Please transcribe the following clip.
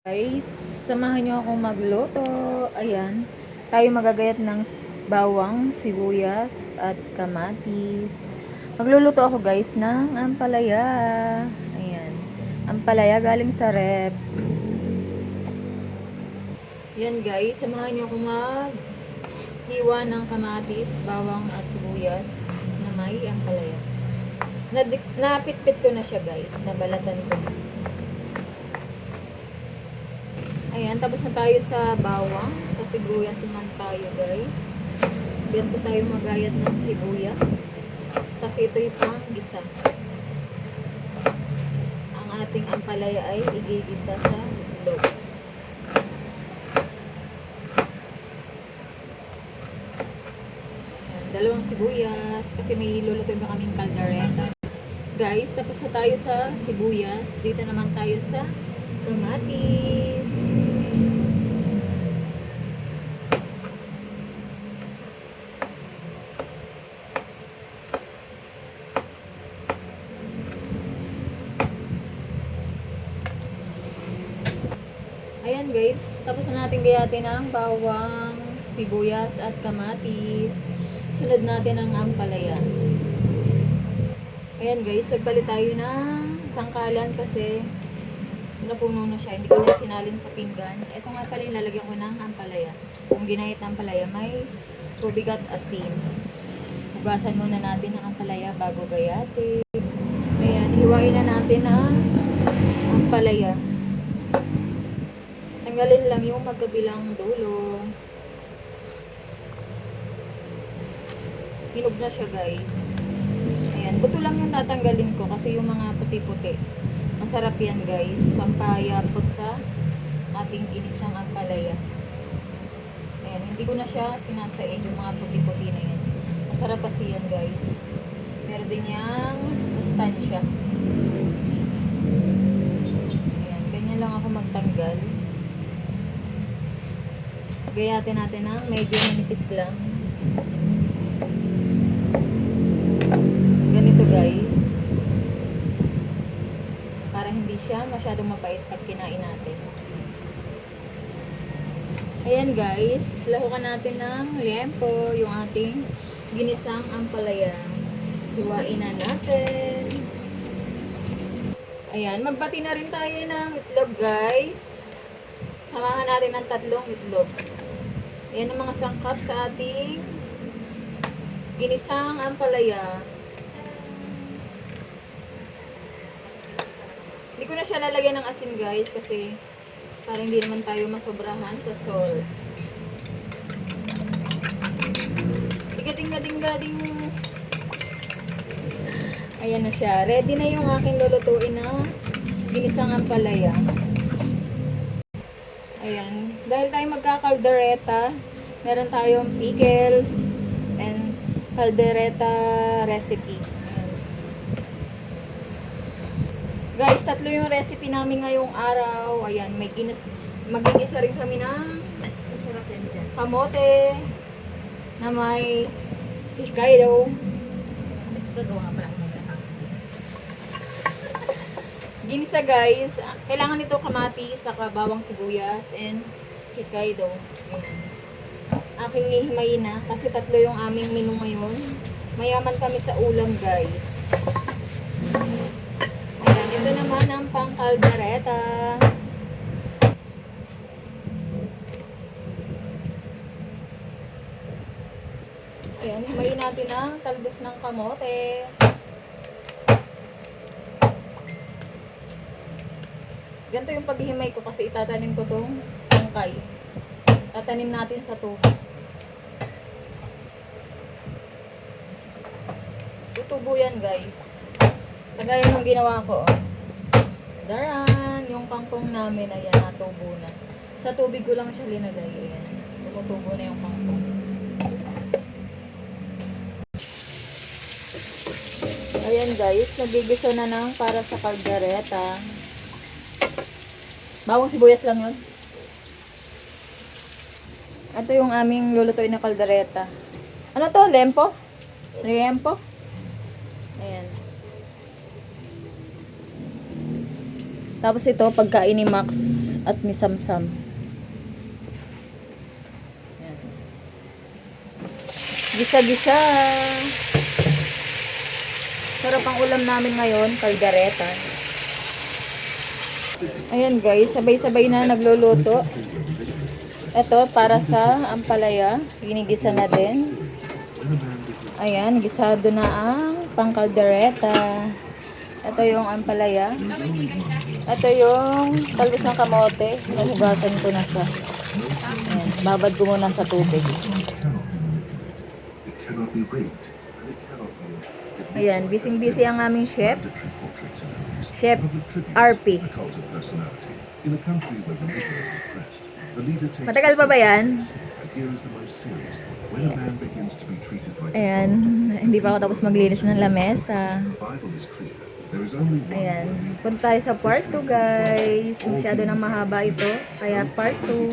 Guys, samahan nyo akong magluto. Ayan, tayo magagayat ng bawang, sibuyas, at kamatis. Magluluto ako guys ng ampalaya. Ayan, ampalaya galing sa rep. Yan guys, samahan nyo akong maghiwa ng kamatis, bawang, at sibuyas na may ampalaya. Napitpit ko na siya guys, nabalatan ko. Ayan, tapos na tayo sa bawang. Sa sibuyas naman tayo, guys. Ganito tayo magayat ng sibuyas. Kasi ito'y pang-gisa. Ang ating ampalaya ay igigisa sa itlog. Ayan, dalawang sibuyas. Kasi may lulutuin pa kaming caldereta. Guys, tapos na tayo sa sibuyas. Dito naman tayo sa kamatis. Ayan guys, tapos na natin gayatin ang bawang, sibuyas at kamatis. Sunod natin ang ampalaya. Ayan guys, nagpalit tayo ng sangkalan kasi napuno na siya. Hindi ko na sinalin sa pinggan. Ito nga pala yung lalagyan ko ng ampalaya. Kung ginayat ng ampalaya, may tubig at asin. Hugasan muna natin ang ampalaya bago gayatin. Ayan, hiwain na natin ang ampalaya. Tanggalin lang yung magkabilang dulo. Hinog na siya guys. Ayan, buto lang yung tatanggalin ko kasi yung mga puti-puti. Masarap yan guys, pampayapot sa ating ginisang ampalaya. Ayan, hindi ko na siya sinasaid yung mga puti-puti na yan. Masarap kasi yan guys. Meron din niyang sustansya. Ayan, ganyan lang ako magtanggal. Gayatin natin ng medyo manipis lang. Ganito guys. Para hindi siya masyadong mapait pag kinain natin. Ayan guys, lahukan natin ng liempo yung ating ginisang ampalaya. Hiwain na natin. Ayan, magbati na rin tayo ng itlog guys. Samahan natin ng 3 itlog. Ayan ang mga sangkap sa ating ginisang ampalaya. Hindi ko na siya lalagyan ng asin guys kasi parang hindi naman tayo masobrahan sa salt. Ding-ding-ding. Ayan na siya. Ready na yung aking lulutuin na ginisang ampalaya. Ayan. Dahil tayo magka-caldereta, meron tayong pickles and caldereta recipe. Guys, 3 yung recipe namin ngayong araw. Ayan, magigisa rin kami ng kamote na may Hokkaido. Ginisa guys, kailangan nito kamatis, saka bawang sibuyas and Hokkaido. Ayan. Aking hihimayin na kasi 3 yung aming menu ngayon. Mayaman kami sa ulam guys. Ito naman ang pang-caldereta. Ayan, himayin natin ang talbos ng kamote. Ganito yung paghihimay ko kasi itatanim ko tong tangkay. Tatanim natin sa tubig. Tutubo yan guys. Kagaya nung ginawa ko. Daran, yung kangkong namin, ayan, natubo na. Sa tubig ko lang siya linagay, ayan. Tumutubo na yung kangkong. Ayan guys, nagigisa na ng para sa caldereta. Bawang sibuyas lang yun. Ito yung aming lulutuin na caldereta. Ano to? Lempo? Riempo? Ayan. Tapos ito, pagkain ni Max, At may samsam. Yan. Gisa-gisa. Sarap ang ulam namin ngayon, kaldereta. Ayan guys, sabay-sabay na nagluluto. Ito para sa ampalaya, ginigisa na din. Ayan, gisado na ang pangkaldereta. Ito yung ampalaya. Ito yung talbos ng kamote. Nahugasan ko na siya. Ayan, babad ko muna sa tubig. Ayan, busy-busy ang aming chef. Chef RP. Matagal pa ba yan? Ayan, hindi pa ako tapos maglinis ng lamesa. Ayan, punta tayo sa part 2 guys. Masyado nang mahaba ito, kaya part 2.